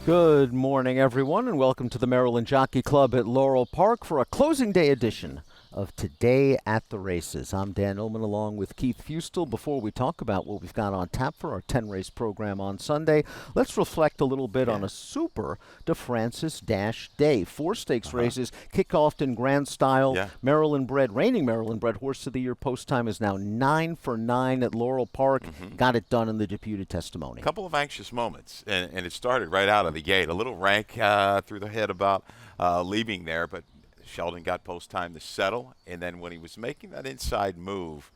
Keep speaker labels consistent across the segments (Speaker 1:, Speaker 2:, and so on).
Speaker 1: Good morning, everyone, and welcome to the Maryland Jockey Club at Laurel Park for a closing day edition of Today at the Races. I'm Dan Ullman along with Keith Fustel. Before we talk about what we've got on tap for our 10-race program on Sunday, let's reflect a little bit on a super DeFrancis Dash Day. 4 stakes races kick off in grand style. Reigning Maryland-bred Horse of the Year post time is now 9 for 9 at Laurel Park. Got it done in the deputed testimony.
Speaker 2: A couple of anxious moments, and it started right out of the gate. A little rank through the head about leaving there, but Sheldon got post time to settle, and then when he was making that inside move,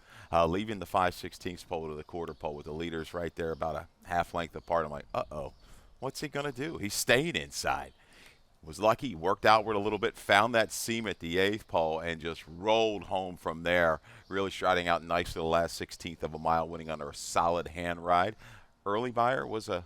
Speaker 2: leaving the 5/16 pole to the quarter pole with the leaders right there about a half length apart, I'm like, uh-oh, what's he going to do? He stayed inside. Was lucky, he worked outward a little bit, found that seam at the 8th pole, and just rolled home from there, really striding out nicely the last 16th of a mile, winning under a solid hand ride. Early buyer was a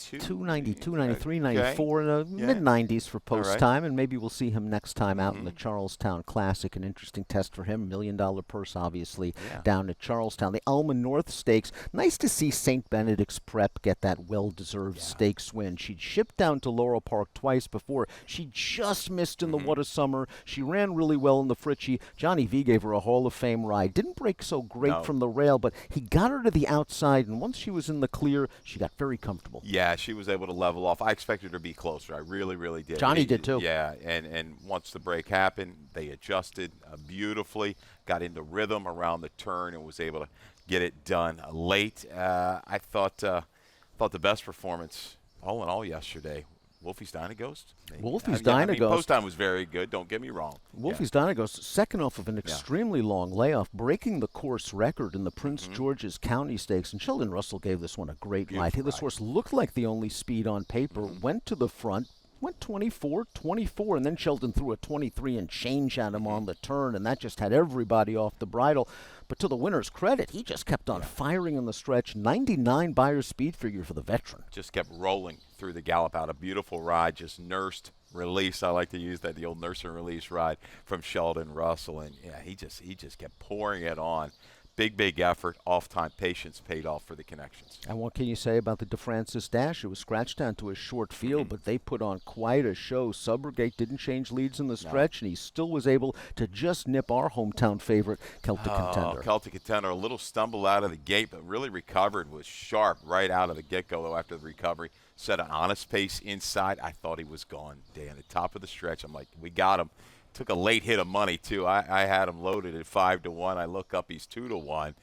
Speaker 1: 292, 93, 94, in the mid-90s for post time, and maybe we'll see him next time out in the Charlestown Classic. An interesting test for him. $1 million purse, obviously, down at Charlestown. The Alma North Stakes. Nice to see St. Benedict's Prep get that well-deserved stakes win. She'd shipped down to Laurel Park twice before. She just missed in the What a Summer. She ran really well in the Fritchie. Johnny V gave her a Hall of Fame ride. Didn't break so great from the rail, but he got her to the outside, and once she was in the clear, she got very comfortable.
Speaker 2: Yeah, she was able to level off. I expected her to be closer. I really, really did.
Speaker 1: Johnny did too.
Speaker 2: Yeah, and once the break happened, they adjusted beautifully, got into rhythm around the turn, and was able to get it done late. I thought the best performance, all in all, yesterday. Wolfie's Dynaghost.
Speaker 1: Wolfie's Dynaghost.
Speaker 2: Post time was very good. Don't get me wrong.
Speaker 1: Wolfie's Dynaghost, second off of an extremely long layoff, breaking the course record in the Prince George's County Stakes. And Sheldon Russell gave this one a great ride. This horse looked like the only speed on paper, went to the front, went 24, 24, and then Sheldon threw a 23 and change at him on the turn, and that just had everybody off the bridle. But to the winner's credit, he just kept on firing in the stretch. 99 Beyer speed figure for the veteran.
Speaker 2: Just kept rolling through the gallop out. A beautiful ride, just nursed, release. I like to use that, the old nurse and release ride from Sheldon Russell. And, he just kept pouring it on. Big effort, off-time patience paid off for the connections.
Speaker 1: And what can you say about the DeFrancis Dash? It was scratched down to a short field, but they put on quite a show. Subrogate didn't change leads in the stretch, and he still was able to just nip our hometown favorite, Celtic Contender.
Speaker 2: Celtic Contender, a little stumble out of the gate, but really recovered, was sharp right out of the get-go, though, after the recovery. Set an honest pace inside. I thought he was gone, Dan. At the top of the stretch, I'm like, we got him. Took a late hit of money, too. I had him loaded at 5-1. I look up, he's 2-1.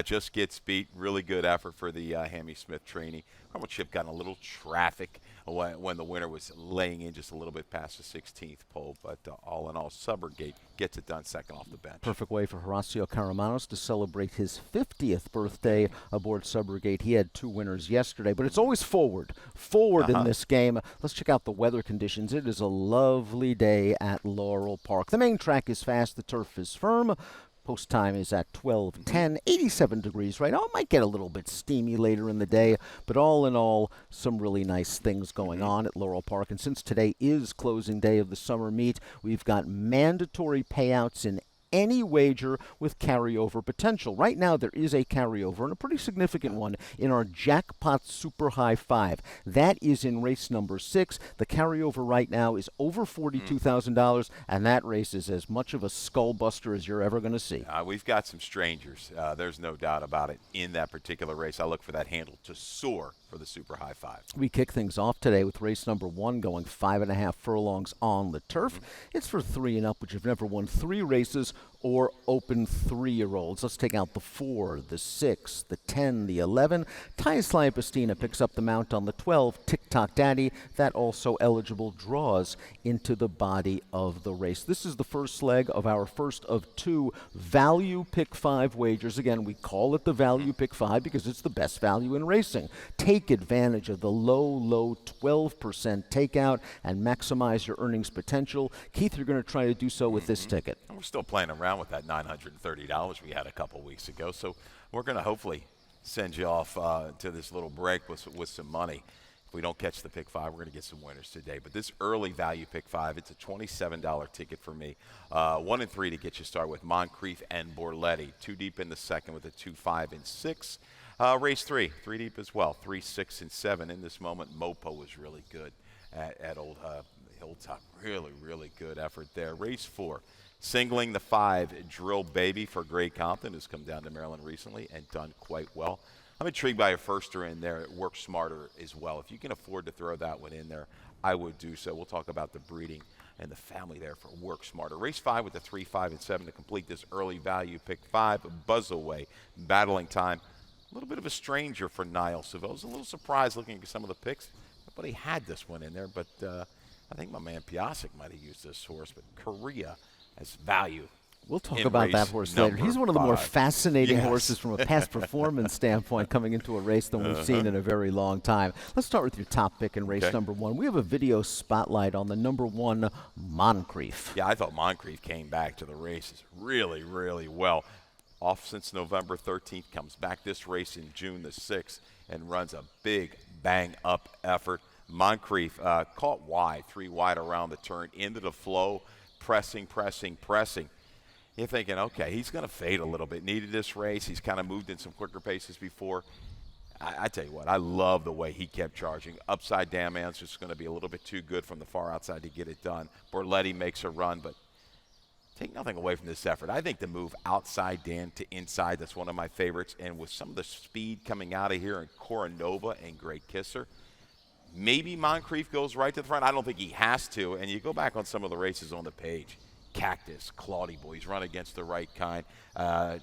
Speaker 2: Just gets beat. Really good effort for the Hammy Smith trainee. Crumble Chip got in a little traffic when the winner was laying in just a little bit past the 16th pole. But all in all, Subrogate gets it done second off the bench.
Speaker 1: Perfect way for Horacio Caramanos to celebrate his 50th birthday aboard Subrogate. He had 2 winners yesterday, but it's always forward in this game. Let's check out the weather conditions. It is a lovely day at Laurel Park. The main track is fast. The turf is firm. Post time is at 12:10, 87 degrees right now. It might get a little bit steamy later in the day, but all in all, some really nice things going on at Laurel Park. And since today is closing day of the summer meet, we've got mandatory payouts in any wager with carryover potential. Right now, there is a carryover, and a pretty significant one, in our Jackpot Super High 5. That is in race number 6. The carryover right now is over $42,000, and that race is as much of a skull buster as you're ever going to see.
Speaker 2: We've got some strangers. There's no doubt about it in that particular race. I look for that handle to soar for the Super High 5.
Speaker 1: We kick things off today with race number 1 going 5.5 furlongs on the turf. It's for 3 and up, which have never won 3 races or open 3-year-olds. Let's take out the 4, the 6, the 10, the 11. Tyus Liapestina picks up the mount on the 12. Tick-Tock Daddy, that also eligible, draws into the body of the race. This is the first leg of our first of 2 value pick 5 wagers. Again, we call it the value pick 5 because it's the best value in racing. Take advantage of the low 12% takeout and maximize your earnings potential. Keith, you're going to try to do so with this ticket.
Speaker 2: We're still playing around with that $930 we had a couple weeks ago, so we're going to hopefully send you off to this little break with some money. If we don't catch the pick 5, we're going to get some winners today. But this early value pick 5, it's a $27 ticket for me. 1 and 3 to get you started with Moncrief and Borletti. 2 deep in the second with a 2, 5, and 6. Race three deep as well. 3, 6, and 7 in this moment. Mopo was really good at Old Hilltop. Really, really good effort there. Race 4, singling the 5, Drill Baby for Gray Compton, who's come down to Maryland recently and done quite well. I'm intrigued by a firster in there. It works smarter as well. If you can afford to throw that one in there, I would do so. We'll talk about the breeding and the family there for Work Smarter. Race 5 with the 3, 5, and 7 to complete this early value. Pick 5, Buzz Away, Battling Time. A little bit of a stranger for Niall Seville. I was a little surprised looking at some of the picks. Nobody had this one in there, but I think my man Piasek might have used this horse. But Korea has value.
Speaker 1: We'll talk about that horse later. He's one of the more fascinating horses from a past performance standpoint coming into a race than we've seen in a very long time. Let's start with your top pick in race number 1. We have a video spotlight on the number 1 Moncrief.
Speaker 2: Yeah, I thought Moncrief came back to the races really, really well. Off since November 13th, comes back this race in June the 6th and runs a big bang-up effort. Moncrief caught wide, 3 wide around the turn, into the flow, pressing. You're thinking, okay, he's going to fade a little bit. Needed this race. He's kind of moved in some quicker paces before. I tell you what, I love the way he kept charging. Upside down man's just going to be a little bit too good from the far outside to get it done. Borletti makes a run, but take nothing away from this effort. I think the move outside Dan to inside, that's one of my favorites. And with some of the speed coming out of here in Coronova and Great Kisser, maybe Moncrief goes right to the front. I don't think he has to. And you go back on some of the races on the page. Cactus, Claudie Boy, he's run against the right kind.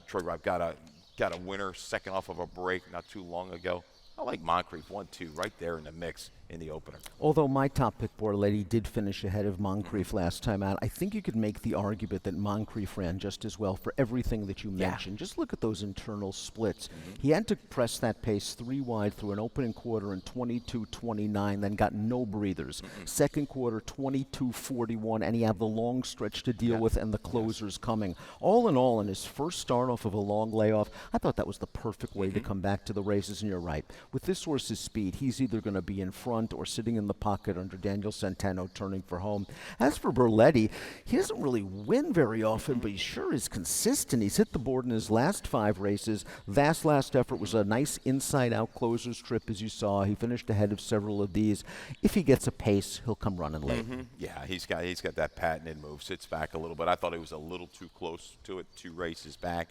Speaker 2: Troy Robb got a winner second off of a break not too long ago. I like Moncrief 1-2 right there in the mix in the opener.
Speaker 1: Although my top pick, Borletti, did finish ahead of Moncrief last time out, I think you could make the argument that Moncrief ran just as well for everything that you mentioned. Just look at those internal splits. He had to press that pace 3 wide through an opening quarter in 22:29, then got no breathers. Second quarter, 22:41, and he had the long stretch to deal with and the closers coming. All in all, in his first start off of a long layoff, I thought that was the perfect way to come back to the races, and you're right. With this horse's speed, he's either going to be in front or sitting in the pocket under Daniel Centeno turning for home. As for Borletti, he doesn't really win very often, but he sure is consistent. He's hit the board in his last 5 races. Last effort was a nice inside-out closers trip, as you saw. He finished ahead of several of these. If he gets a pace, he'll come running late.
Speaker 2: Yeah, he's got that patented move. Sits back a little bit. I thought he was a little too close to it 2 races back.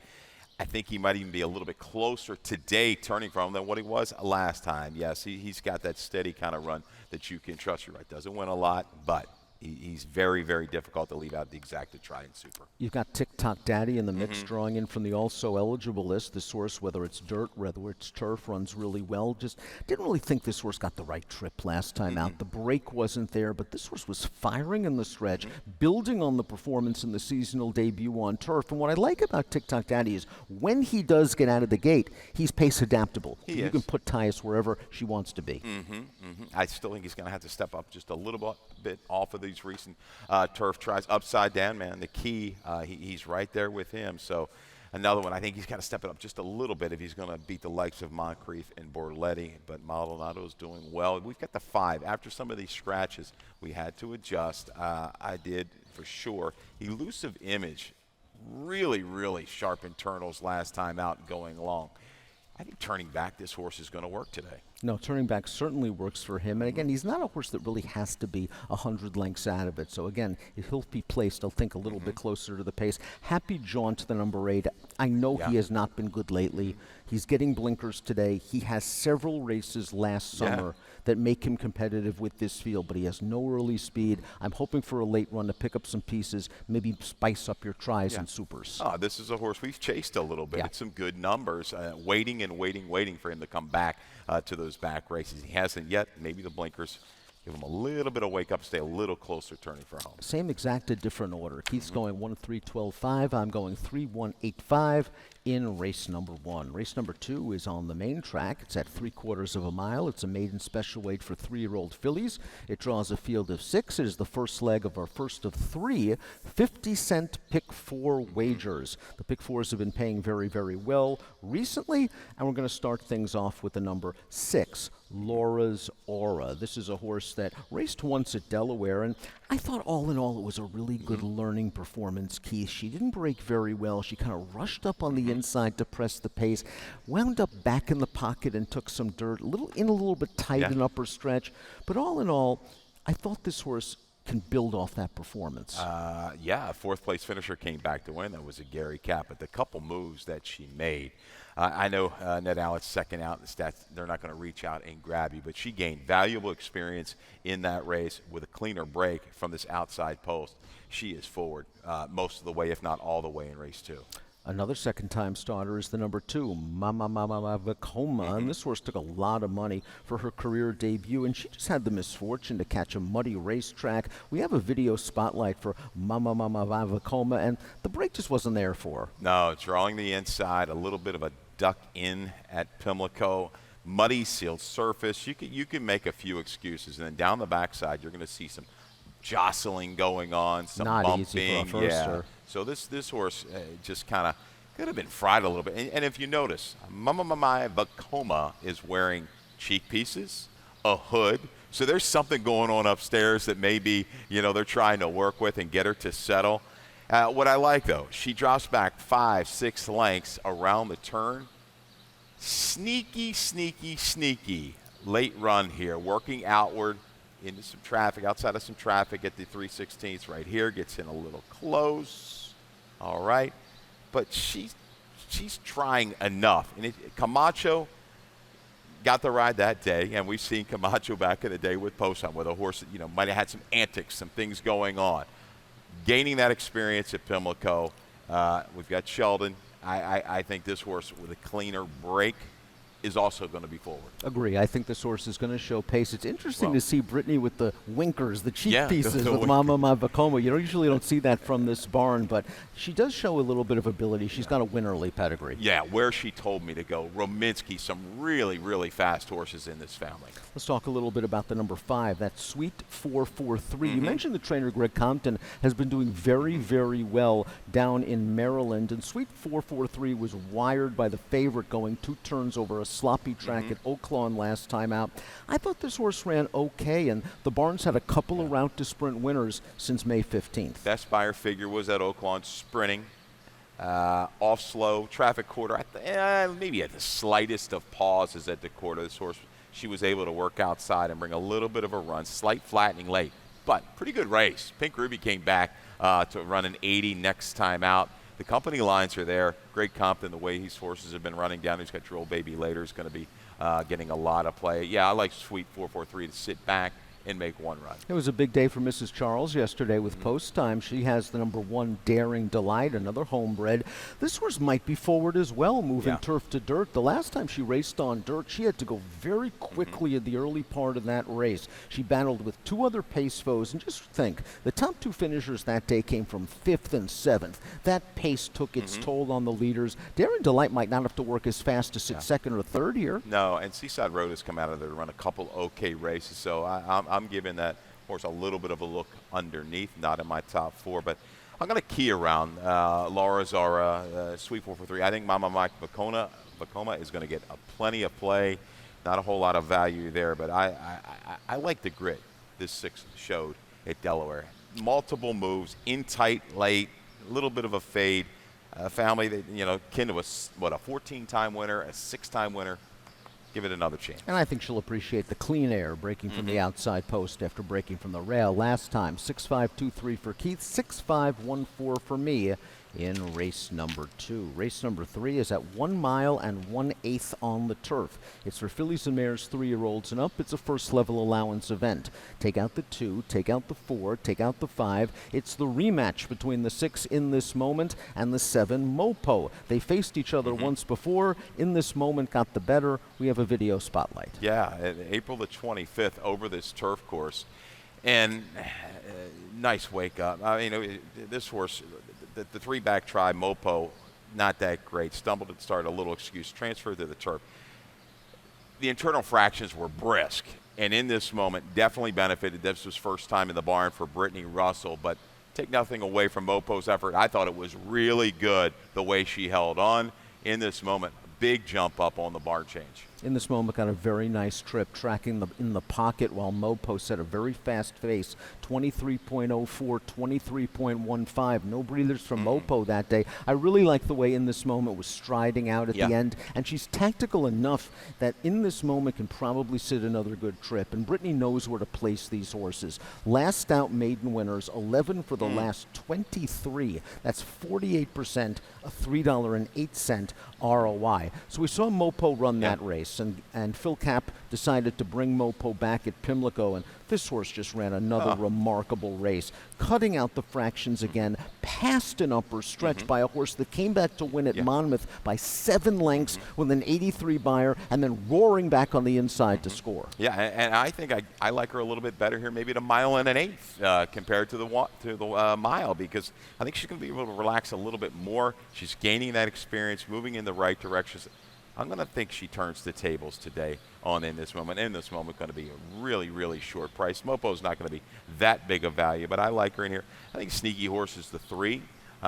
Speaker 2: I think he might even be a little bit closer today turning from him than what he was last time. Yes, he's got that steady kind of run that you can trust. You're right. Doesn't win a lot, but he's very, very difficult to leave out the exacta try and super.
Speaker 1: You've got TikTok Daddy in the mix, drawing in from the also eligible list. This horse, whether it's dirt, whether it's turf, runs really well. Just didn't really think this horse got the right trip last time out. The break wasn't there, but this horse was firing in the stretch, building on the performance in the seasonal debut on turf. And what I like about TikTok Daddy is when he does get out of the gate, he's pace adaptable. You can put Tyus wherever she wants to be.
Speaker 2: I still think he's going to have to step up just a little bit off of these recent turf tries. Upside down, man, the key, he's right there with him. So another one, I think he's got to step it up just a little bit if he's going to beat the likes of Moncrief and Borletti. But Maldonado's doing well. We've got the 5. After some of these scratches, we had to adjust. I did for sure. Elusive Image, really, really sharp internals last time out going long. I think turning back, this horse is going to work today.
Speaker 1: No, turning back certainly works for him. And again, he's not a horse that really has to be 100 lengths out of it. So again, if he'll be placed, I'll think a little bit closer to the pace. Happy Jaunt to the number 8. I know he has not been good lately. He's getting blinkers today. He has several races last summer that make him competitive with this field, but he has no early speed. I'm hoping for a late run to pick up some pieces, maybe spice up your tries and supers.
Speaker 2: Oh, this is a horse we've chased a little bit. It's some good numbers, waiting for him to come back to those back races. He hasn't yet. Maybe the blinkers give him a little bit of wake up, stay a little closer turning for home.
Speaker 1: Same exact, a different order. Keith's going 1-3-12-5. I'm going 3-1-8-5 in race number 1. Race number 2 is on the main track. It's at 3/4 of a mile. It's a maiden special weight for 3-year-old fillies. It draws a field of 6. It is the first leg of our first of 3 50-cent pick 4 wagers. The pick 4s have been paying very, very well recently, and we're going to start things off with the number 6. Laura's Aura. This is a horse that raced once at Delaware, and I thought all in all it was a really good learning performance, Keith. She didn't break very well. She kind of rushed up on the inside to press the pace, wound up back in the pocket and took some dirt, a little bit tight
Speaker 2: Yeah.
Speaker 1: in upper stretch. But all in all, I thought this horse can build off that performance.
Speaker 2: Yeah, a fourth place finisher came back to win. That was a Gary Cap. But the couple moves that she made, I know Ned Allen's second out in the stats, they're not going to reach out and grab you, but she gained valuable experience in that race with a cleaner break from this outside post. She is forward most of the way, if not all the way in race 2.
Speaker 1: Another second-time starter is the number 2, Mama Vacoma, and this horse took a lot of money for her career debut, and she just had the misfortune to catch a muddy racetrack. We have a video spotlight for Mama Vacoma, and the break just wasn't there for her.
Speaker 2: No, drawing the inside, a little bit of a duck in at Pimlico, muddy sealed surface. You can make a few excuses, and then down the backside, you're going to see some jostling going on, some
Speaker 1: Not
Speaker 2: bumping.
Speaker 1: easy for a firster.
Speaker 2: So this horse just kind of could have been fried a little bit. And if you notice, Mama Vacoma is wearing cheek pieces, a hood. So there's something going on upstairs that maybe, they're trying to work with and get her to settle. What I like, though, she drops back 5-6 lengths around the turn. Sneaky late run here, working outward into some traffic, outside of some traffic at the 3/16 right here. Gets in a little close. All right. But she's trying enough. And Camacho got the ride that day, and we've seen Camacho back in the day with post hunt, with a horse that, might have had some antics, some things going on. Gaining that experience at Pimlico. We've got Sheldon. I think this horse with a cleaner break is also going to be forward.
Speaker 1: Agree. I think this horse is going to show pace. It's interesting to see Brittany with the winkers, the cheek
Speaker 2: Yeah,
Speaker 1: pieces
Speaker 2: the
Speaker 1: with Mama Vacoma. You usually don't see that from this barn, but she does show a little bit of ability. She's got a winnerly pedigree.
Speaker 2: Yeah, where she told me to go. Rominsky, some really fast horses in this family.
Speaker 1: Let's talk a little bit about the number 5, that Sweet 443. You mentioned the trainer Greg Compton has been doing very well down in Maryland, and Sweet 443 was wired by the favorite going 2 turns over a sloppy track at Oaklawn last time out. I thought this horse ran okay, and the barn's had a couple of route to sprint winners since May 15th.
Speaker 2: Best buyer figure was at Oaklawn, sprinting, off slow, traffic quarter. Maybe at the slightest of pauses at the quarter. This horse, she was able to work outside and bring a little bit of a run, slight flattening late, but pretty good race. Pink Ruby came back to run an 80 next time out. The company lines are there. Greg Compton, the way these horses have been running down, he's got Drill Baby later, is going to be getting a lot of play. Yeah, I like Sweet 443 to sit back and make one run.
Speaker 1: It was a big day for Mrs. Charles yesterday with post time. She has the number 1 Daring Delight, another homebred. This horse might be forward as well, moving turf to dirt. The last time she raced on dirt, she had to go very quickly in the early part of that race. She battled with 2 other pace foes, and just think, the top 2 finishers that day came from 5th and 7th. That pace took its toll on the leaders. Daring Delight might not have to work as fast to sit second or third here.
Speaker 2: No, and Seaside Road has come out of there to run a couple okay races, so I'm giving that horse a little bit of a look underneath, not in my top 4, but I'm going to key around Laura Zara, Sweet 443. I think Mama Mike Vacoma is going to get plenty of play, not a whole lot of value there, but I like the grit this 6 showed at Delaware. Multiple moves, in tight late, a little bit of a fade. A family that, kin to a 14-time winner, a 6-time winner. Give it another chance.
Speaker 1: And I think she'll appreciate the clean air breaking from the outside post after breaking from the rail last time. 6.523 for Keith, 6.514 for me in race number 2. Race number 3 is at 1 mile and 1/8 on the turf. It's for fillies and mares 3-year-olds and up. It's a first level allowance event. Take out the 2, take out the 4, take out the 5. It's the rematch between the 6 in this moment and the 7 Mopo. They faced each other once before. In this moment got the better. We have a video spotlight.
Speaker 2: Yeah, April the 25th over this turf course. And nice wake up. I mean, this horse, the 3-back try, Mopo, not that great. Stumbled at start, a little excuse, transferred to the turf. The internal fractions were brisk, and in this moment definitely benefited. This was first time in the barn for Brittany Russell, but take nothing away from Mopo's effort. I thought it was really good the way she held on in this moment. Big jump up on the barn change.
Speaker 1: In this moment, got a very nice trip, tracking in the pocket while Mopo set a very fast pace, 23.04, 23.15. No breathers from Mopo that day. I really like the way in this moment was striding out at the end, and she's tactical enough that in this moment can probably sit another good trip. And Brittany knows where to place these horses. Last out maiden winners, 11 for the last 23. That's 48%, a $3.08 ROI. So we saw Mopo run that race. And Phil Cap decided to bring Mopo back at Pimlico, and this horse just ran another remarkable race, cutting out the fractions again, past an upper stretch by a horse that came back to win at Monmouth by 7 lengths with an 83 buyer, and then roaring back on the inside to score.
Speaker 2: Yeah, and I think I like her a little bit better here, maybe at a mile and an eighth compared to the mile, because I think she's going to be able to relax a little bit more. She's gaining that experience, moving in the right directions. I'm going to think she turns the tables today on In This Moment. In This Moment going to be a really, really short price. Mopo's not going to be that big of value, but I like her in here. I think Sneaky Horse is the 3.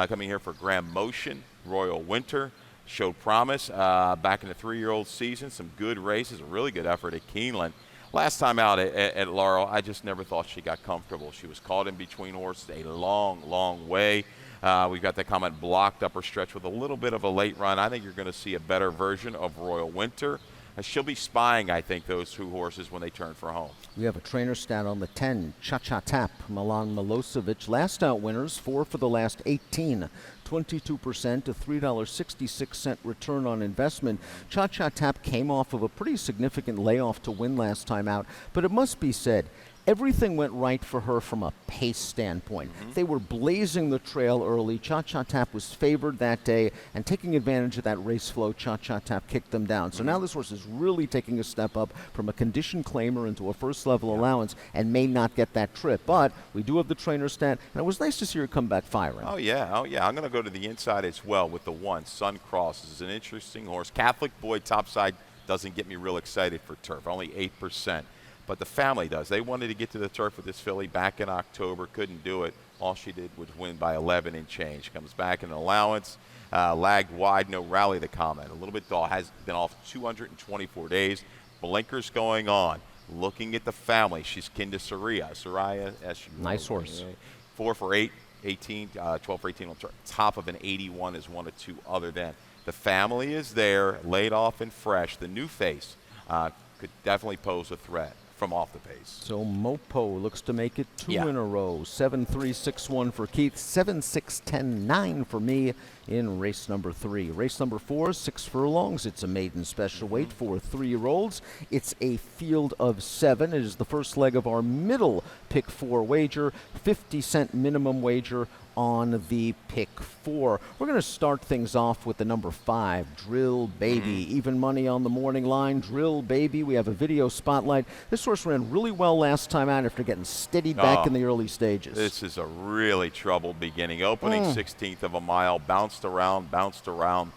Speaker 2: Coming here for Graham Motion, Royal Winter. Showed promise back in the 3-year-old season. Some good races, a really good effort at Keeneland. Last time out at Laurel, I just never thought she got comfortable. She was caught in between horses a long, long way. We've got that comment blocked upper stretch with a little bit of a late run. I think you're going to see a better version of Royal Winter. She'll be spying, I think, those 2 horses when they turn for home.
Speaker 1: We have a trainer stat on the 10, Cha-Cha Tap, Milan Milosevic. Last out winners, 4 for the last 18. 22%, a $3.66 return on investment. Cha-Cha Tap came off of a pretty significant layoff to win last time out, but it must be said, everything went right for her from a pace standpoint. They were blazing the trail early. Cha-Cha Tap was favored that day, and taking advantage of that race flow, Cha-Cha Tap kicked them down. So now this horse is really taking a step up from a condition claimer into a first-level allowance and may not get that trip. But we do have the trainer stat, and it was nice to see her come back firing.
Speaker 2: Oh, yeah. I'm going to go to the inside as well with the 1, Sun Cross. This is an interesting horse. Catholic boy topside doesn't get me real excited for turf, only 8%. But the family does. They wanted to get to the turf with this filly back in October, couldn't do it. All she did was win by 11 and change. Comes back in an allowance, lagged wide, no rally, the comment. A little bit dull, has been off 224 days. Blinkers going on. Looking at the family, she's kin to Soraya.
Speaker 1: Nice horse.
Speaker 2: 4 for 8, 18, 12 for 18 on top of an 81 is 1 or 2 other than. The family is there, laid off and fresh. The new face could definitely pose a threat from off the pace.
Speaker 1: So Mopo looks to make it 2 in a row. 7-3-6-1 for Keith, 7-6-10-9 for me in race number 3. Race number 4, 6 furlongs. It's a maiden special weight for 3-year-olds. It's a field of 7. It is the first leg of our middle pick 4 wager, 50-cent minimum wager on the pick 4. We're going to start things off with the number 5, Drill Baby. Even money on the morning line, Drill Baby. We have a video spotlight. This horse ran really well last time out after getting steadied back in the early stages.
Speaker 2: This is a really troubled beginning. Opening 16th of a mile, bounced around,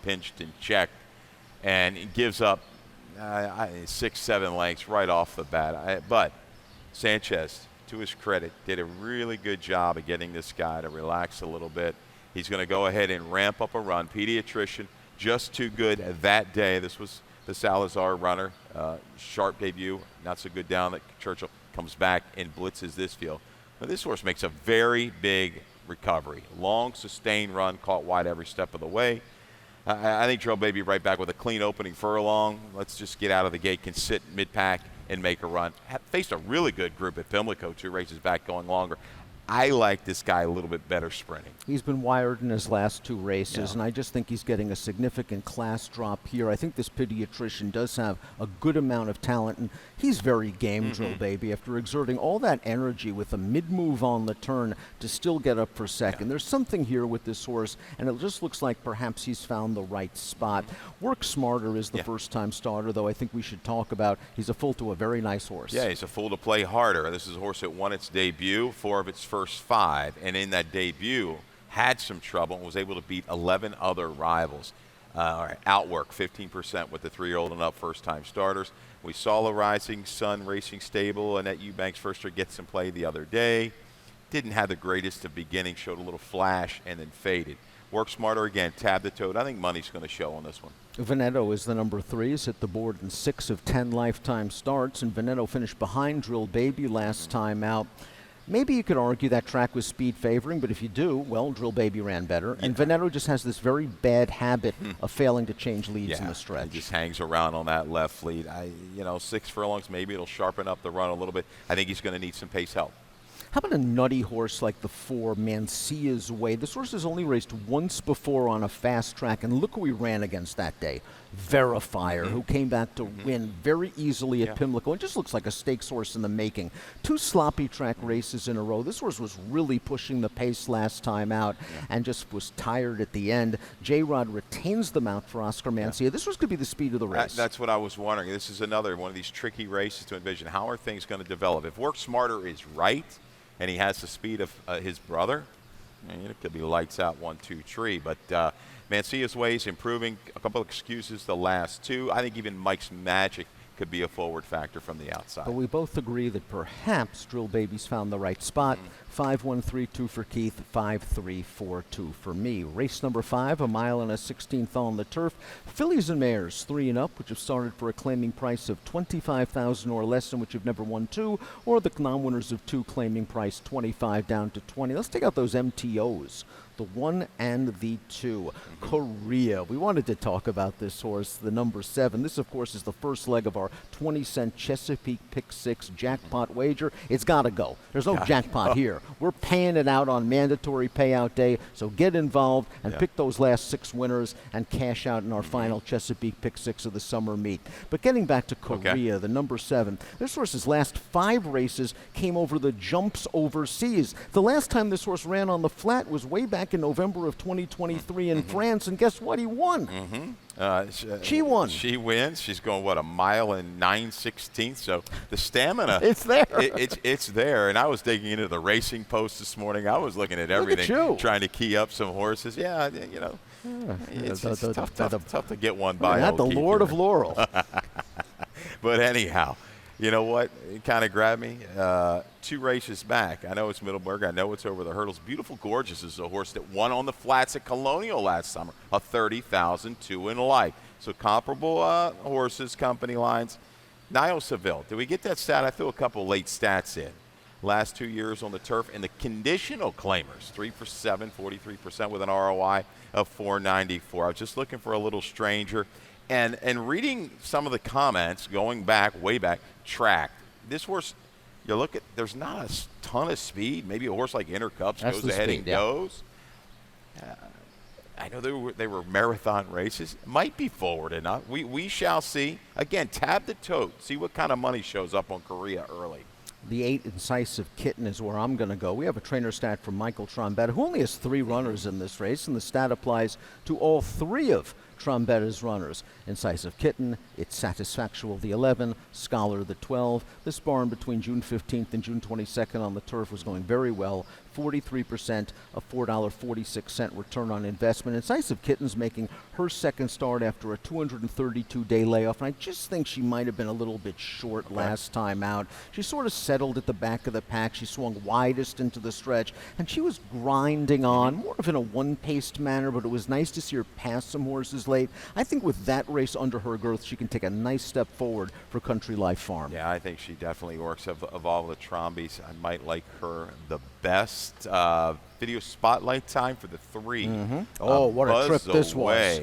Speaker 2: pinched and checked, and it gives up 6-7 lengths right off the bat. But Sanchez, to his credit, did a really good job of getting this guy to relax a little bit. He's going to go ahead and ramp up a run. Pediatrician, just too good that day. This was the Salazar runner. Sharp debut, not so good down that Churchill comes back and blitzes this field. But this horse makes a very big recovery. Long, sustained run, caught wide every step of the way. I think Drill Baby right back with a clean opening furlong. Let's just get out of the gate, can sit mid-pack and make a run. Faced a really good group at Pimlico, 2 races back going longer. I like this guy a little bit better sprinting.
Speaker 1: He's been wired in his last 2 races, and I just think he's getting a significant class drop here. I think this pediatrician does have a good amount of talent, and he's very game, Drill Baby, after exerting all that energy with a mid-move on the turn to still get up for second. There's something here with this horse, and it just looks like perhaps he's found the right spot. Work Smarter is the first-time starter, though I think we should talk about. He's a fool to a very nice horse.
Speaker 2: Yeah, he's a fool to play harder. This is a horse that won its debut, 4 of its first 5, and in that debut had some trouble and was able to beat 11 other rivals. Outwork 15% with the 3-year-old and up first-time starters. We saw the Rising Sun Racing Stable and at Eubanks Firster get some play the other day. Didn't have the greatest of beginning, showed a little flash and then faded. Work smarter again. Tab the tote. I think money's going to show on this one.
Speaker 1: Veneto is the number 3. He's hit the board in 6 of 10 lifetime starts, and Veneto finished behind Drill Baby last time out. Maybe you could argue that track was speed favoring, but if you do, well, Drill Baby ran better. And Veneto just has this very bad habit of failing to change leads in the stretch.
Speaker 2: He just hangs around on that left lead. 6 furlongs, maybe it'll sharpen up the run a little bit. I think he's going to need some pace help.
Speaker 1: How about a nutty horse like the 4, Mancia's Way? This horse has only raced once before on a fast track, and look who he ran against that day. Verifier, who came back to win very easily at Pimlico. It just looks like a stakes horse in the making. 2 sloppy track races in a row. This horse was really pushing the pace last time out and just was tired at the end. J-Rod retains the mount for Oscar Mancia. This was going to be the speed of the race.
Speaker 2: That's what I was wondering. This is another one of these tricky races to envision. How are things going to develop? If Work Smarter is right, and he has the speed of his brother, it could be lights out 1, 2, 3. But Mancia's Way is improving. A couple of excuses the last 2. I think even Mike's Magic could be a forward factor from the outside.
Speaker 1: But we both agree that perhaps Drill Baby's found the right spot. 5-1-3-2 for Keith, 5-3-4-2 for me. Race number 5, a mile and a 16th on the turf. Fillies and Mares, 3 and up, which have started for a claiming price of $25,000 or less, and which have never won 2, or the non-winners of 2 claiming price 25 down to 20. Let's take out those MTOs. The 1 and the 2. Korea. We wanted to talk about this horse, the number 7. This, of course, is the first leg of our 20-cent Chesapeake Pick 6 jackpot wager. It's got to go. There's no jackpot here. We're paying it out on mandatory payout day, so get involved and pick those last 6 winners and cash out in our final Chesapeake Pick 6 of the summer meet. But getting back to Korea, the number 7, this horse's last 5 races came over the jumps overseas. The last time this horse ran on the flat was way back in November of 2023 in France, and guess what? He won. She won.
Speaker 2: She wins. She's going, what, a mile and 9/16. So the stamina,
Speaker 1: it's there.
Speaker 2: It's there. And I was digging into the Racing Post this morning. I was looking at everything, trying to key up some horses. It's tough to get one by.
Speaker 1: Not the Lord of Laurel.
Speaker 2: But anyhow, you know what? It kind of grabbed me. 2 races back. I know it's Middleburg. I know it's over the hurdles. Beautiful Gorgeous is a horse that won on the flats at Colonial last summer. A 30,000 2 and like. So comparable horses, company lines. Nio Seville. Did we get that stat? I threw a couple late stats in. Last 2 years on the turf. And the conditional claimers, 3 for 7, 43% with an ROI of 494. I was just looking for a little stranger. And reading some of the comments, going back, way back, tracked. This horse, you look at, there's not a ton of speed. Maybe a horse like Intercups goes ahead and goes. I know they were marathon races. Might be forward enough. We shall see. Again, tab the tote. See what kind of money shows up on Korea early.
Speaker 1: The 8 Incisive Kitten is where I'm going to go. We have a trainer stat from Michael Trombetta, who only has 3 runners in this race, and the stat applies to all 3 of Trombetta's runners. Incisive Kitten, It's Satisfactual, the 11, Scholar, the 12. This barn between June 15th and June 22nd on the turf was going very well. 43%, a $4.46 return on investment. Incisive Kitten's making her second start after a 232-day layoff, and I just think she might have been a little bit short last time out. She sort of settled at the back of the pack. She swung widest into the stretch, and she was grinding on, more of in a one-paced manner, but it was nice to see her pass some horses late. I think with that race under her girth, she can take a nice step forward for Country Life Farm.
Speaker 2: Yeah, I think she definitely works. Of all the Trombies, I might like her the best. Video spotlight time for the 3.
Speaker 1: Oh, what a trip this was.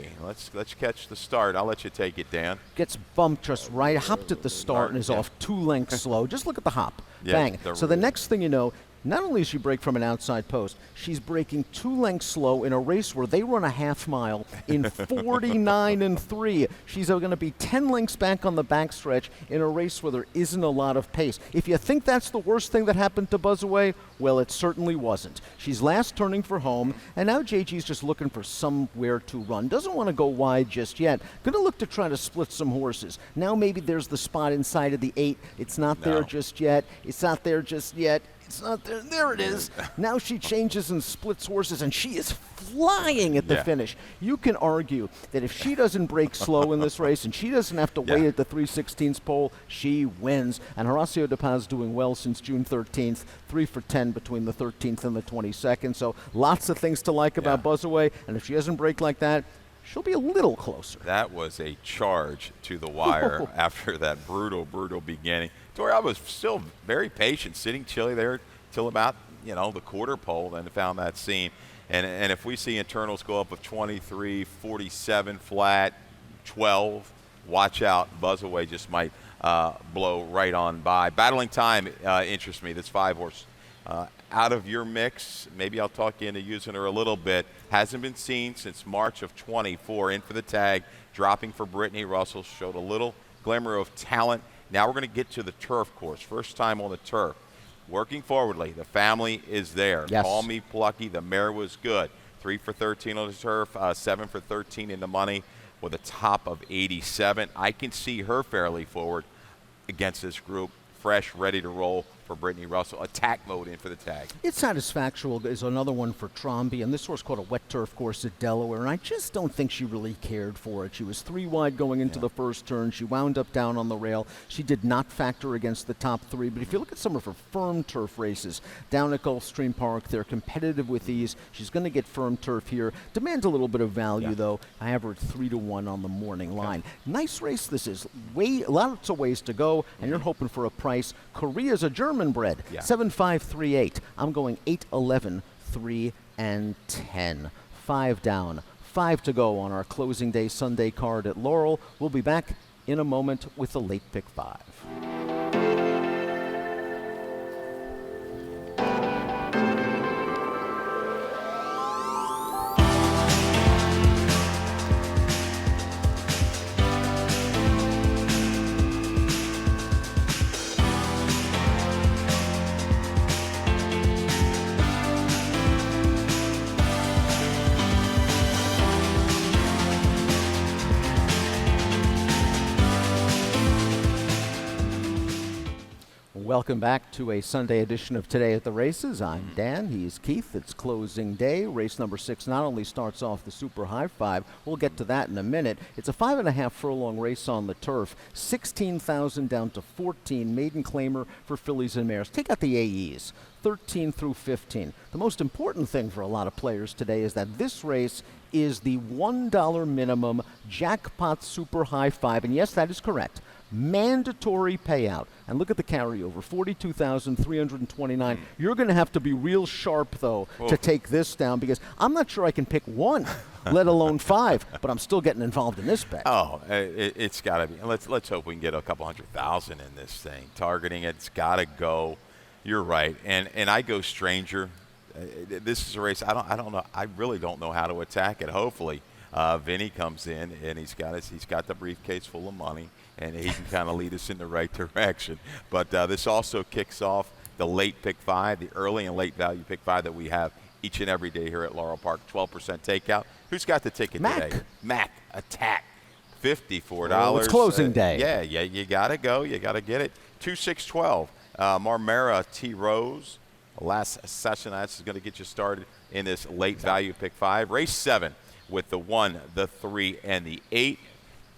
Speaker 2: Let's catch the start. I'll let you take it, Dan.
Speaker 1: Gets bumped just right, hopped at the start, and is off 2 lengths slow. Just look at the hop. Bang. So the next thing you know, not only does she break from an outside post, she's breaking 2 lengths slow in a race where they run a half mile in 49-3. She's going to be 10 lengths back on the backstretch in a race where there isn't a lot of pace. If you think that's the worst thing that happened to Buzzaway, well, it certainly wasn't. She's last turning for home, and now JG's just looking for somewhere to run. Doesn't want to go wide just yet. Going to look to try to split some horses. Now maybe there's the spot inside of the 8. It's not there just yet. It's not there just yet. It's not there. There it is. Now she changes and splits horses, and she is flying at the finish. You can argue that if she doesn't break slow in this race and she doesn't have to wait at the 3/16 pole, she wins. And Horacio De Paz doing well since June 13th, 3 for 10 between the 13th and the 22nd. So lots of things to like about Buzzaway, and if she doesn't break like that, she'll be a little closer.
Speaker 2: That was a charge to the wire after that brutal beginning. Tori, I was still very patient, sitting chilly there till about, the quarter pole, then found that seam. And if we see internals go up of 23, 47 flat, 12, watch out. Buzzaway just might blow right on by. Battling Time interests me. This 5-horse. Out of your mix, maybe I'll talk you into using her a little bit. Hasn't been seen since March of 24. In for the tag, dropping for Brittany Russell. Showed a little glimmer of talent. Now we're going to get to the turf course. First time on the turf. Working forwardly. The family is there.
Speaker 1: Yes.
Speaker 2: Call me plucky. The mare was good. 3 for 13 on the turf, 7 for 13 in the money with a top of 87. I can see her fairly forward against this group. Fresh, ready to roll for Brittany Russell. Attack mode in for the tag.
Speaker 1: It's Satisfactual is another one for Trombi, and this horse called a wet turf course at Delaware, and I just don't think she really cared for it. She was 3 wide going into the first turn. She wound up down on the rail. She did not factor against the top 3, but if you look at some of her firm turf races down at Gulfstream Park, they're competitive with ease. She's going to get firm turf here. Demands a little bit of value, though. I have her at 3-1 on the morning line. Nice race this is. Lots of ways to go, and you're hoping for a price. Korea's a German bred. 7-5-3-8. I'm going 8-11, 3 and 10. 5 down, 5 to go on our closing day Sunday card at Laurel. We'll be back in a moment with the late pick 5. Welcome back to a Sunday edition of Today at the Races. I'm Dan. He's Keith. It's closing day. Race number 6 not only starts off the Super High 5, we'll get to that in a minute. It's a 5.5 furlong race on the turf. 16,000 down to 14. Maiden claimer for fillies and mares. Take out the AEs. 13 through 15. The most important thing for a lot of players today is that this race is the $1 minimum jackpot Super High 5. And yes, that is correct. Mandatory payout. And look at the carryover, 42,329. You're going to have to be real sharp, though, to take this down, because I'm not sure I can pick 1, let alone 5, but I'm still getting involved in this bet.
Speaker 2: Oh, it's got to be. Let's hope we can get a couple 100,000 in this thing. Targeting it's got to go. You're right. And I go stranger. This is a race. I don't know. I really don't know how to attack it. Hopefully, Vinny comes in and he's got the briefcase full of money, and he can kind of lead us in the right direction. But this also kicks off the late pick 5, the early and late value pick 5 that we have each and every day here at Laurel Park. 12% takeout. Who's got the ticket
Speaker 1: Mac.
Speaker 2: today? Mac. Attack. $54.
Speaker 1: Oh, it's closing day.
Speaker 2: Yeah, you got to go. You got to get it. 2-6-12. Marmara T. Rose. Last session, that's going to get you started in this late value pick 5. Race 7 with the 1, the 3, and the 8.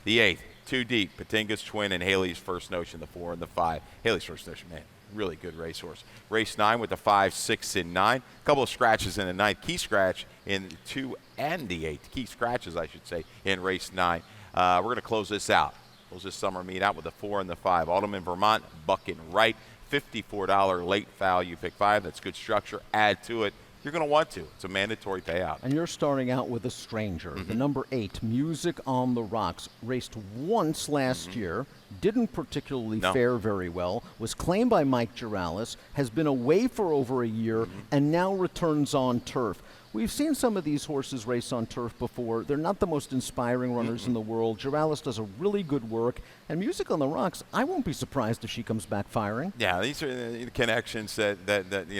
Speaker 2: The 8, too deep. Patinga's Twin and Haley's First Notion, the 4 and the 5. Haley's First Notion, man, really good racehorse. Race 9 with the 5, 6, and 9. A couple of scratches in the 9th. Key scratch in 2 and the 8. Key scratches, I should say, in race 9. We're going to close this out. Close this summer meet out with the 4 and the 5. Autumn in Vermont, Bucking Right. $54 late value pick 5. That's good structure. Add to it. You're going to want to. It's a mandatory payout.
Speaker 1: And you're starting out with a stranger. The number 8, Music on the Rocks, raced once last year, didn't particularly fare very well, was claimed by Mike Giralis, has been away for over a year, and now returns on turf. We've seen some of these horses race on turf before. They're not the most inspiring runners in the world. Giralis does a really good work. And Music on the Rocks, I won't be surprised if she comes back firing.
Speaker 2: Yeah, these are the connections that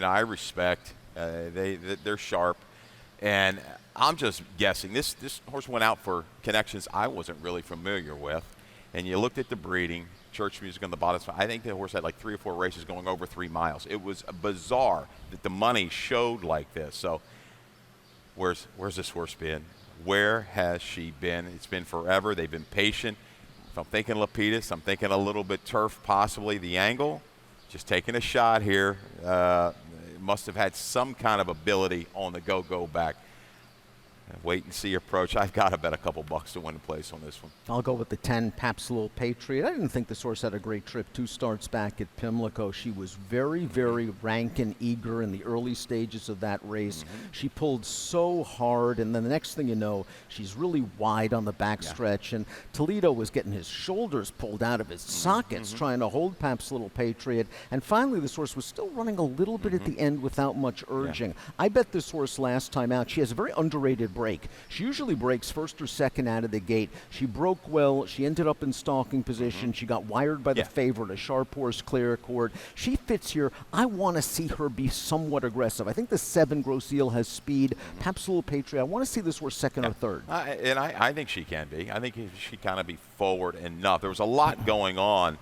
Speaker 2: I respect. They're sharp. And I'm just guessing. This horse went out for connections I wasn't really familiar with. And you looked at the breeding. church music on the bottom. I think the horse had like 3 or 4 races going over 3 miles. It was bizarre that the money showed like this. So where's this horse been? Where has she been? It's been forever. They've been patient. If I'm thinking Lapidus, I'm thinking a little bit turf, possibly the angle. Just taking a shot here. Must have had some kind of ability on the go back. Wait and see approach. I've got to bet a couple bucks to win the place on this one.
Speaker 1: I'll go with the 10, Papslow Patriot. I didn't think this horse had a great trip. 2 starts back at Pimlico. She was very, very rank and eager in the early stages of that race. She pulled so hard, and then the next thing you know, she's really wide on the backstretch. And Toledo was getting his shoulders pulled out of his sockets trying to hold Papslow Patriot. And finally, this horse was still running a little bit at the end without much urging. I bet this horse last time out. She has a very underrated break. She usually breaks first or second out of the gate. She broke well. She ended up in stalking position. She got wired by the favorite, a sharp horse, Clear Court. She fits here. I want to see her be somewhat aggressive. I think the 7, Grosse Ile, has speed. Papslow Patriot, I want to see this horse second or third.
Speaker 2: I think she can be. I think she kind of be forward enough. There was a lot going on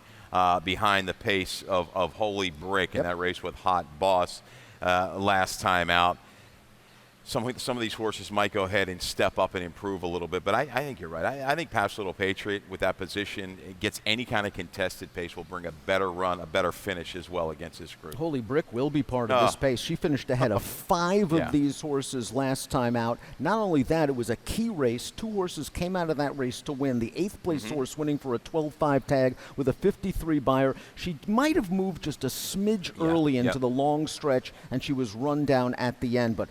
Speaker 2: behind the pace of Holy Brick in that race with Hot Boss last time out. Some of these horses might go ahead and step up and improve a little bit, but I think you're right. I think Papslow Patriot, with that position, it gets any kind of contested pace, will bring a better run, a better finish as well against this group.
Speaker 1: Holy Brick will be part of this pace. She finished ahead of 5 of these horses last time out. Not only that, it was a key race. 2 horses came out of that race to win. The 8th place horse winning for a 12-5 tag with a 53 buyer. She might have moved just a smidge early into the long stretch, and she was run down at the end, but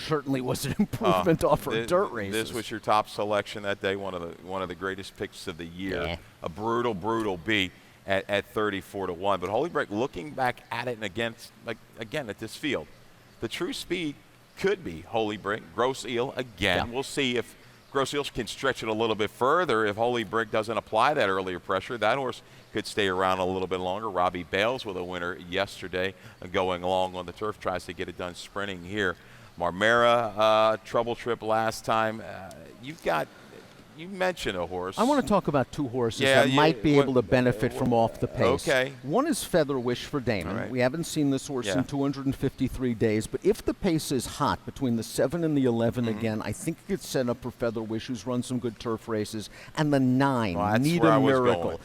Speaker 1: certainly was an improvement off her dirt races.
Speaker 2: This was your top selection that day, one of the greatest picks of the year. A brutal beat at 34 to 1. But Holy Brick, looking back at it and again at this field, the true speed could be Holy Brick, Grosse Ile again. We'll see if Grosse Ile can stretch it a little bit further. If Holy Brick doesn't apply that earlier pressure, that horse could stay around a little bit longer. Robbie Bales with a winner yesterday, going along on the turf, tries to get it done sprinting here. Marmera, trouble trip last time. You mentioned a horse.
Speaker 1: I want to talk about 2 horses that might be able to benefit from off the pace.
Speaker 2: Okay.
Speaker 1: One is Feather Wish for Damon.
Speaker 2: Right.
Speaker 1: We haven't seen this horse in 253 days, but if the pace is hot between the 7 and the 11 again, I think it gets set up for Feather Wish, who's run some good turf races, and the 9, Need a Miracle.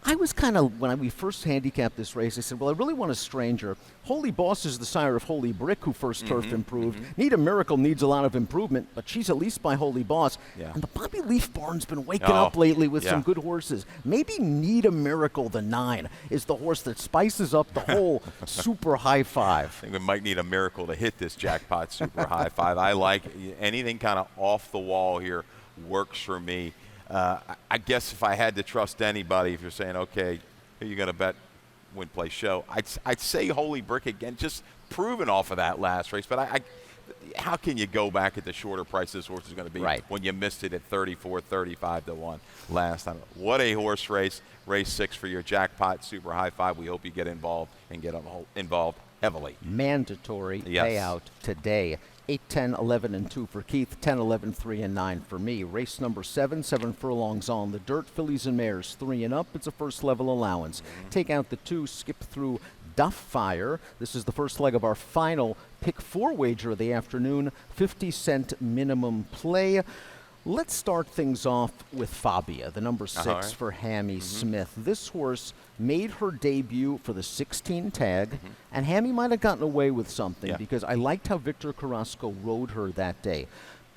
Speaker 1: I was kind of, when we first handicapped this race, I said, well, I really want a stranger. Holy Boss is the sire of Holy Brick, who first turf improved. Need a Miracle needs a lot of improvement, but she's at least by Holy Boss. And the Bobby Leaf barn's been waking up lately with some good horses. Maybe Need a Miracle, the 9, is the horse that spices up the whole Super High Five.
Speaker 2: I think we might need a miracle to hit this jackpot Super High Five. I like anything kind of off the wall here works for me. I guess if I had to trust anybody, if you're saying, okay, who are you going to bet win, play, show, I'd say Holy Brick again, just proven off of that last race. But how can you go back at the shorter price this horse is going to be when you missed it at 34, 35 to 1 last time? What a horse race. Race 6 for your jackpot Super High Five. We hope you get involved and get involved heavily.
Speaker 1: Mandatory payout today. 8, 10, 11, and 2 for Keith, 10, 11, 3, and 9 for me. Race number 7, 7 furlongs on the dirt. Fillies and mares 3 and up. It's a first level allowance. Take out the 2, skip through Duff Fire. This is the first leg of our final pick 4 wager of the afternoon. 50-cent minimum play. Let's start things off with Fabia, the number 6 for Hammy Smith. This horse made her debut for the 16 tag, and Hammy might have gotten away with something because I liked how Victor Carrasco rode her that day.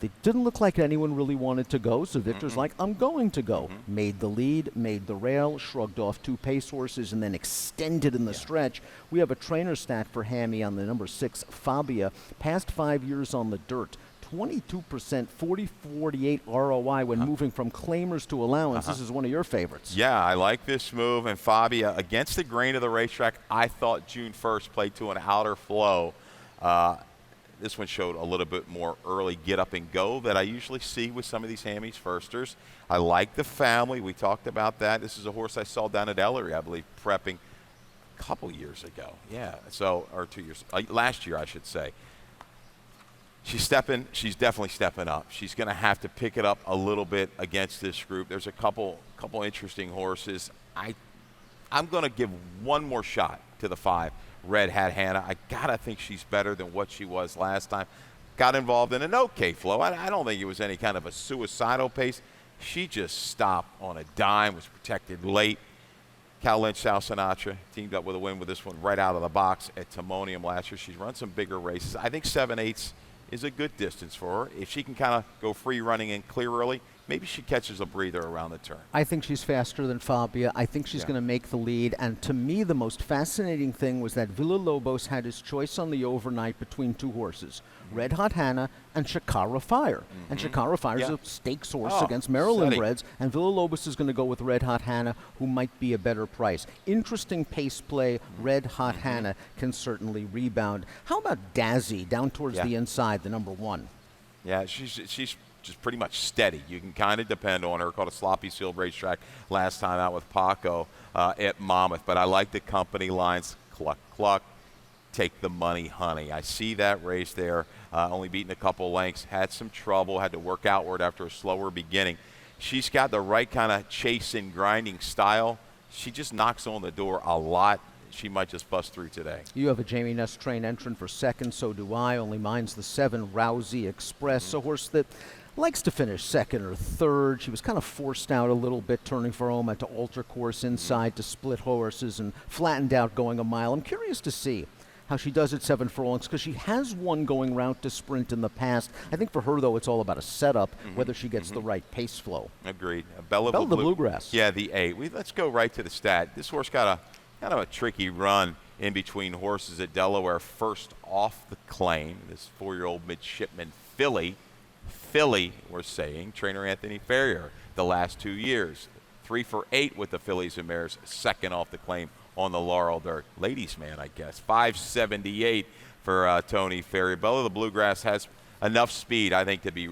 Speaker 1: It didn't look like anyone really wanted to go, so Victor's like, I'm going to go. Made the lead, made the rail, shrugged off 2 pace horses, and then extended in the stretch. We have a trainer stat for Hammy on the number 6, Fabia. Past 5 years on the dirt, 22%, 40-48 ROI when moving from claimers to allowance. This is one of your favorites.
Speaker 2: Yeah, I like this move. And Fabia, against the grain of the racetrack, I thought June 1st played to an outer flow. This one showed a little bit more early get up and go that I usually see with some of these Hammies firsters. I like the family. We talked about that. This is a horse I saw down at Ellery, I believe, prepping a couple years ago. Or 2 years, last year, I should say. She's definitely stepping up. She's going to have to pick it up a little bit against this group. There's a couple interesting horses. I'm going to give one more shot to the 5, Red Hat Hannah. I got to think she's better than what she was last time. Got involved in an okay flow. I don't think it was any kind of a suicidal pace. She just stopped on a dime, was protected late. Cal Lynch, South Sinatra teamed up with a win with this one right out of the box at Timonium last year. She's run some bigger races. I think 7/8 is a good distance for her. If she can kind of go free running and clear early, maybe she catches a breather around the turn.
Speaker 1: I think she's faster than Fabia. I think she's going to make the lead. And to me, the most fascinating thing was that Villalobos had his choice on the overnight between 2 horses, Red Hot Hannah and Shakara Fire. And Shakara Fire is a stakes horse against Maryland breds, and Villalobos is going to go with Red Hot Hannah, who might be a better price. Interesting pace play. Red Hot Hannah can certainly rebound. How about Dazzy down towards the inside, the number 1?
Speaker 2: Yeah, she's just pretty much steady. You can kind of depend on her. Called a sloppy sealed racetrack last time out with Paco at Monmouth. But I like the company lines. Cluck, cluck. Take the money, honey. I see that race there. Only beaten a couple lengths. Had some trouble. Had to work outward after a slower beginning. She's got the right kind of chasing, grinding style. She just knocks on the door a lot. She might just bust through today.
Speaker 1: You have a Jamie Ness train entrant for second. So do I. Only mine's the 7, Rousey Express, a horse that likes to finish second or third. She was kind of forced out a little bit, turning for home at to alter course inside to split horses and flattened out going a mile. I'm curious to see how she does at 7 furlongs, because she has won going route to sprint in the past. I think for her, though, it's all about a setup, whether she gets the right pace flow.
Speaker 2: Agreed. Bella
Speaker 1: the Bluegrass.
Speaker 2: Yeah, the 8. Let's go right to the stat. This horse got a kind of a tricky run in between horses at Delaware. First off the claim, this 4-year-old midshipman filly, we're saying, trainer Anthony Ferrier, the last 2 years. 3 for 8 with the fillies and mares, second off the claim on the Laurel dirt. Ladies' man, I guess. 578 for Tony Ferrier. Bella the Bluegrass has enough speed, I think, to be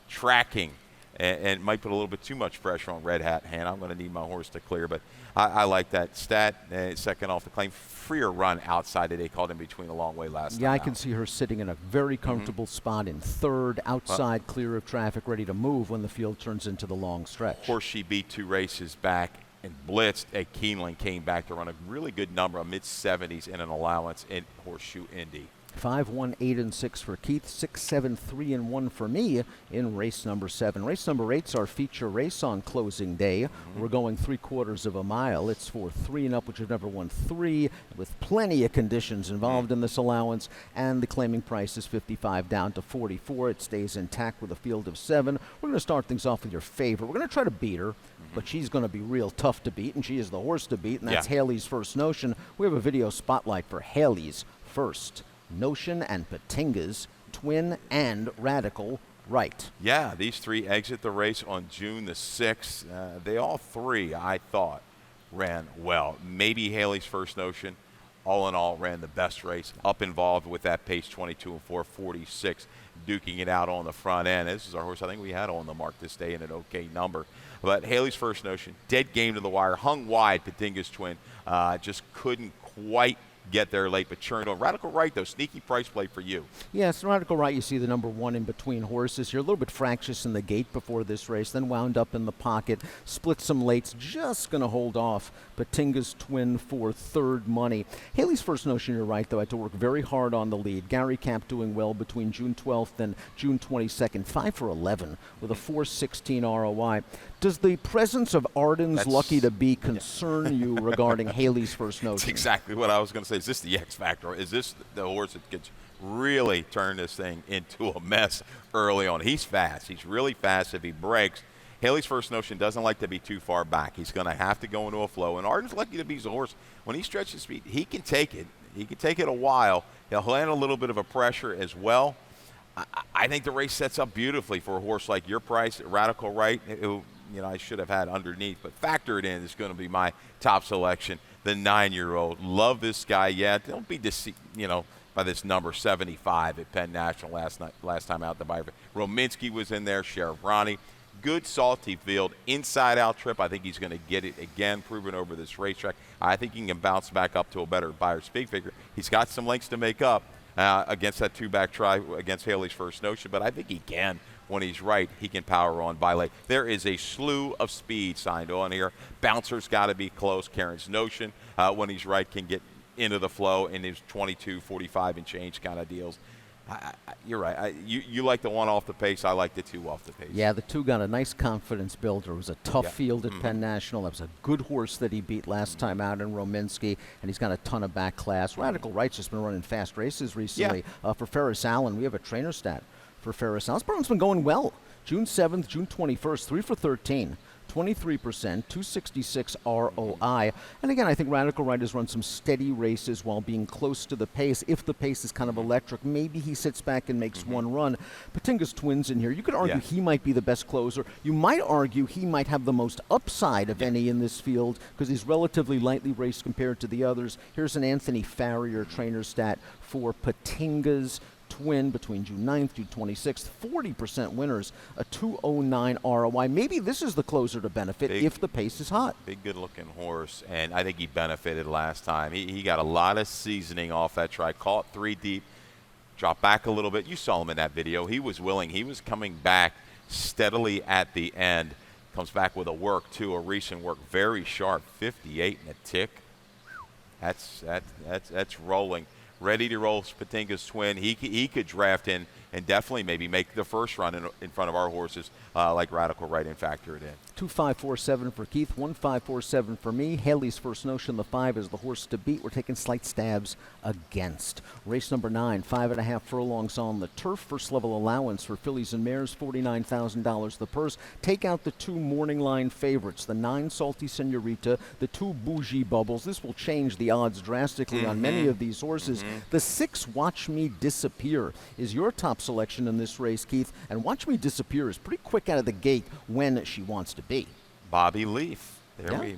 Speaker 2: tracking and might put a little bit too much pressure on Red Hat Hannah. I'm going to need my horse to clear, but I like that stat. Second off the claim. Freer run outside today, called in between a long way last time.
Speaker 1: Yeah, I can see her sitting in a very comfortable spot in third, outside, clear of traffic, ready to move when the field turns into the long stretch.
Speaker 2: Horse she beat 2 races back and blitzed at Keeneland, came back to run a really good number, a mid-70s in an allowance in Horseshoe Indy.
Speaker 1: 5, 1, 8, and 6 for Keith. 6, 7, 3, and 1 for me in race number 7. Race number 8's our feature race on closing day. We're going 3/4 of a mile. It's for 3 and up, which have never won 3, with plenty of conditions involved in this allowance. And the claiming price is 55 down to 44. It stays intact with a field of 7. We're going to start things off with your favorite. We're going to try to beat her, but she's going to be real tough to beat, and she is the horse to beat, and that's Haley's First Notion. We have a video spotlight for Haley's First Notion and Patinga's Twin and Radical Right.
Speaker 2: Yeah, these 3 exit the race on June the 6th. They all 3, I thought, ran well. Maybe Haley's First Notion, all in all, ran the best race. Up involved with that pace, 22 and 4, 46, duking it out on the front end. This is our horse I think we had on the mark this day in an okay number. But Haley's First Notion, dead game to the wire, hung wide. Patinga's Twin just couldn't quite get there late, but churned on. Radical Right, though, sneaky price play for you.
Speaker 1: Yes, Radical Right, you see the number 1 in between horses. You're a little bit fractious in the gate before this race, then wound up in the pocket, split some lates, just going to hold off Patinga's Twin for third money. Haley's First Notion, you're right, though, had to work very hard on the lead. Gary Camp doing well between June 12th and June 22nd, 5 for 11 with a 4.16 ROI. Does the presence of Arden's Lucky to Be concern you regarding Haley's First Notion?
Speaker 2: That's exactly what I was going to say. Is this the X factor? Is this the horse that could really turn this thing into a mess early on? He's fast. He's really fast if he breaks. Haley's First Notion doesn't like to be too far back. He's going to have to go into a flow. And Arden's Lucky to Be's a horse. When he stretches speed, he can take it. He can take it a while. He'll handle a little bit of a pressure as well. I think the race sets up beautifully for a horse like your price, Radical Right, who I should have had underneath, but factor it in. It's going to be my top selection, the 9-year-old. Love this guy yet. Don't be deceived, by this number 75 at Penn National last time out the bye. Rominsky was in there, Sheriff Ronnie. Good salty field, inside-out trip. I think he's going to get it again, proven over this racetrack. I think he can bounce back up to a better buyer speed figure. He's got some lengths to make up against that 2-back try against Haley's First Notion, but I think he can when he's right, he can power on by late. There is a slew of speed signed on here. Bouncer's got to be close. Karen's Notion, when he's right, can get into the flow in his 22, 45 and change kind of deals. You're right. You like the one off the pace. I like the two off the pace.
Speaker 1: Yeah, the two got a nice confidence builder. It was a tough field at Penn National. That was a good horse that he beat last time out in Rominsky, and he's got a ton of back class. Radical Right's just been running fast races recently. For Ferris Allen, we have a trainer stat for Ferris Allen. This program's been going well. June 7th, June 21st, 3 for 13. 23%, 266 ROI. And again, I think Radical Right has run some steady races while being close to the pace. If the pace is kind of electric, maybe he sits back and makes one run. Patinga's Twins in here. You could argue he might be the best closer. You might argue he might have the most upside of any in this field because he's relatively lightly raced compared to the others. Here's an Anthony Farrier trainer stat for Patinga's Twin between June 9th, June 26th, 40% winners, a 209 ROI. Maybe this is the closer to benefit if the pace is hot.
Speaker 2: Big, good-looking horse, and I think he benefited last time. He got a lot of seasoning off that try, caught 3 deep, dropped back a little bit. You saw him in that video. He was willing. He was coming back steadily at the end. Comes back with a work, too, a recent work, very sharp, 58 and a tick. That's rolling. Ready to roll Patinga's Twin. He could draft in and definitely maybe make the first run in front of our horses like Radical Right and factor it in.
Speaker 1: 2547 for Keith, 1547 for me. Haley's First Notion, the 5 is the horse to beat. We're taking slight stabs against. Race number 9, 5.5 furlongs on the turf. First level allowance for fillies and mares, $49,000 the purse. Take out the 2 morning line favorites, the 9 Salty Senorita, the 2 Bougie Bubbles. This will change the odds drastically on many of these horses. The 6 Watch Me Disappear is your top selection in this race, Keith. And Watch Me Disappear is pretty quick out of the gate when she wants to be.
Speaker 2: Bobby Leaf. There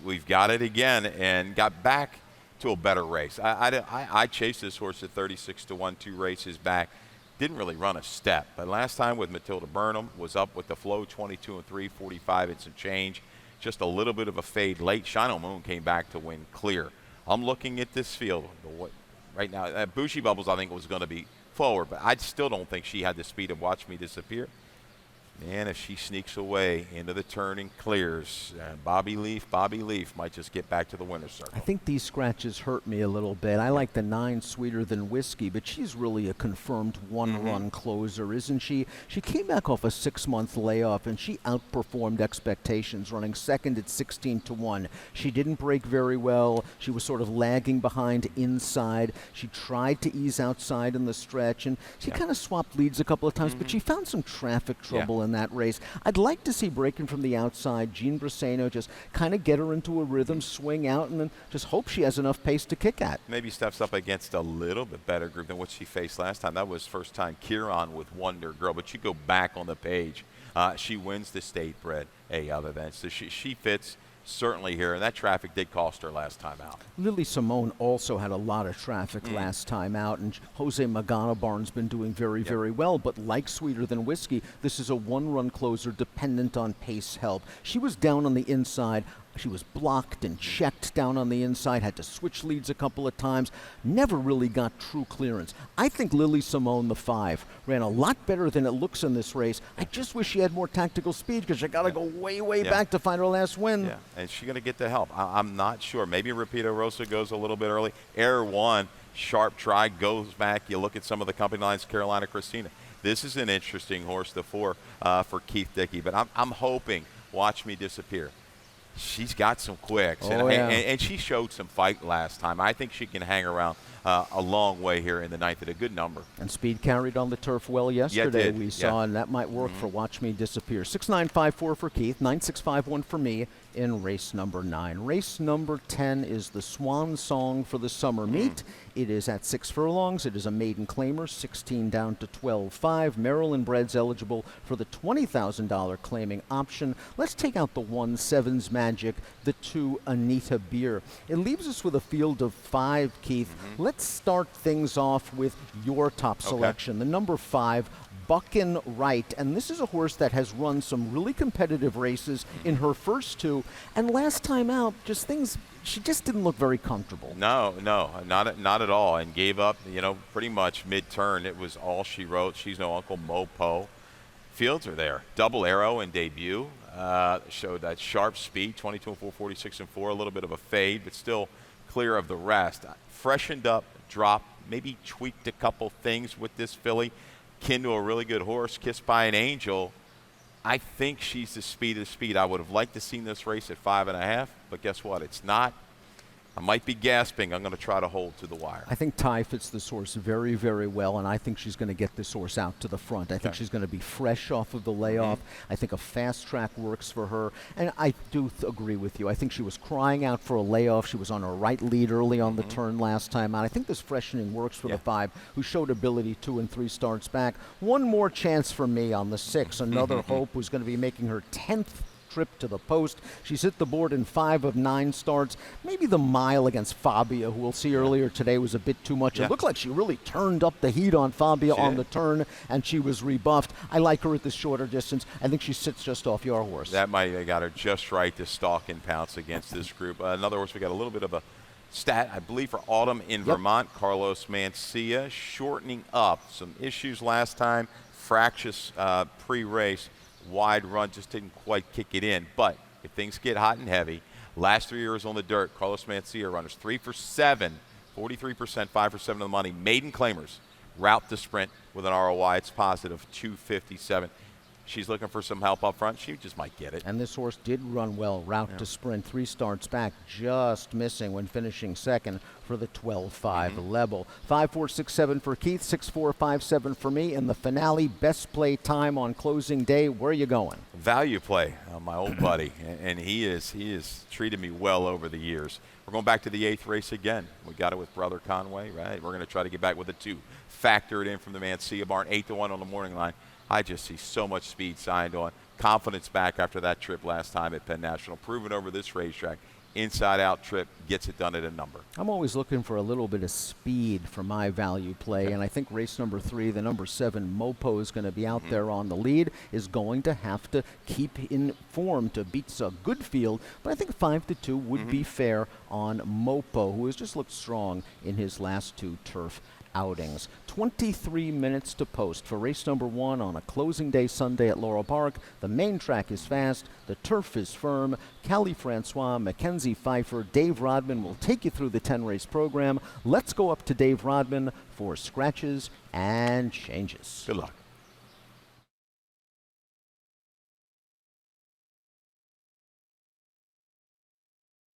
Speaker 2: we've got it again and got back to a better race. I chased this horse at 36 to 1, 2 races back. Didn't really run a step. But last time with Matilda Burnham, was up with the flow 22 and 3, 45 and some change. Just a little bit of a fade late. Shino Moon came back to win clear. I'm looking at this field right now. Bougie Bubbles, I think, was going to be forward, but I still don't think she had the speed of Watch Me Disappear. Man, if she sneaks away into the turn and clears, Bobby Leaf might just get back to the winner's circle.
Speaker 1: I think these scratches hurt me a little bit. I like the 9 Sweeter Than Whiskey, but she's really a confirmed one-run closer, isn't she? She came back off a 6-month layoff, and she outperformed expectations, running second at 16 to 1. She didn't break very well. She was sort of lagging behind inside. She tried to ease outside in the stretch, and she kind of swapped leads a couple of times, but she found some traffic trouble in that race. I'd like to see breaking from the outside, Jean Briseno just kind of get her into a rhythm, swing out, and then just hope she has enough pace to kick at.
Speaker 2: Maybe steps up against a little bit better group than what she faced last time. That was first time Kieran with Wonder Girl, but you go back on the page. She wins the state bred A other than. So she fits certainly here, and that traffic did cost her last time out.
Speaker 1: Lily Simone also had a lot of traffic last time out, and Jose Magana Barnes been doing very, very well, but like Sweeter Than Whiskey, this is a one-run closer dependent on pace help. She was down on the inside. She was blocked and checked down on the inside, had to switch leads a couple of times, never really got true clearance. I think Lily Simone, the 5, ran a lot better than it looks in this race. I just wish she had more tactical speed because you got to go way back to find her last win.
Speaker 2: Yeah, and she's going to get the help. I'm not sure. Maybe Rapido Rosa goes a little bit early. Air 1, sharp try, goes back. You look at some of the company lines, Carolina Christina. This is an interesting horse, the 4 for Keith Dickey, but I'm hoping Watch Me Disappear. She's got some quicks, and she showed some fight last time. I think she can hang around a long way here in the 9th at a good number.
Speaker 1: And speed carried on the turf well yesterday, we saw, and that might work for Watch Me Disappear. 6954 for Keith, 9651 for me in race number 9. Race number 10 is the swan song for the summer meet. It is at 6 furlongs. It is a maiden claimer, 16 down to 12.5. Maryland breds eligible for the $20,000 claiming option. Let's take out the 1 Sevens Magic, the 2 Anita Beer. It leaves us with a field of 5, Keith. Let's start things off with your top selection, the number 5, Buckin' Right, and this is a horse that has run some really competitive races in her first 2, and last time out, she just didn't look very comfortable.
Speaker 2: No, not at all, and gave up, pretty much mid-turn. It was all she wrote. She's no Uncle Mopo. fields are there. Double arrow in debut. Showed that sharp speed, 22 and 4, 46 and 4, a little bit of a fade, but still clear of the rest. Freshened up, dropped, maybe tweaked a couple things with this filly. Kin to a really good horse, Kissed by an Angel. I think she's the speed of the speed. I would have liked to seen this race at 5.5, but guess what? It's not. I might be gasping. I'm going to try to hold to the wire.
Speaker 1: I think Ty fits this horse very, very well, and I think she's going to get this horse out to the front. I think she's going to be fresh off of the layoff. I think a fast track works for her, and I do agree with you. I think she was crying out for a layoff. She was on her right lead early on the turn last time out. I think this freshening works for the 5, who showed ability 2 and 3 starts back. One more chance for me on the 6. Another Hope, who's going to be making her 10th trip to the post. She's hit the board in 5 of 9 starts. Maybe the mile against Fabia, who we'll see earlier today, was a bit too much. It looked like she really turned up the heat on Fabia on the turn, and she was rebuffed. I like her at the shorter distance. I think she sits just off your horse.
Speaker 2: That might have got her just right to stalk and pounce against this group. Another horse, we got a little bit of a stat, I believe, for Autumn in Vermont. Carlos Mencia shortening up. Some issues last time. Fractious pre-race. Wide run, just didn't quite kick it in. But if things get hot and heavy, last 3 years on the dirt, Carlos Mencia runners 3 for 7, 43%, 5 for 7 of the money. Maiden claimers route the sprint with an ROI. It's positive 257. She's looking for some help up front. She just might get it.
Speaker 1: And this horse did run well, route to sprint, 3 starts back, just missing when finishing second for the 12-5 level. 5-4-6-7 for Keith, 6-4-5-7 for me. In the finale, best play time on closing day. Where are you going?
Speaker 2: Value play, my old buddy, and he is treated me well over the years. We're going back to the 8th race again. We got it with Brother Conway, right? We're going to try to get back with a 2. Factor it in from the Mencia barn, 8-1 on the morning line. I just see so much speed signed on. Confidence back after that trip last time at Penn National. Proven over this racetrack. Inside-out trip, gets it done at a number.
Speaker 1: I'm always looking for a little bit of speed for my value play, and I think race number 3, the number 7, Mopo, is going to be out there on the lead, is going to have to keep in form to beat a good field, but I think 5-2 would be fair on Mopo, who has just looked strong in his last 2 turf outings. 23 minutes to post for race number 1 on a closing day Sunday at Laurel Park. The main track is fast. The turf is firm. Callie Francois, Mackenzie Pfeiffer, Dave Rodman will take you through the 10-race program. Let's go up to Dave Rodman for scratches and changes.
Speaker 2: Good luck.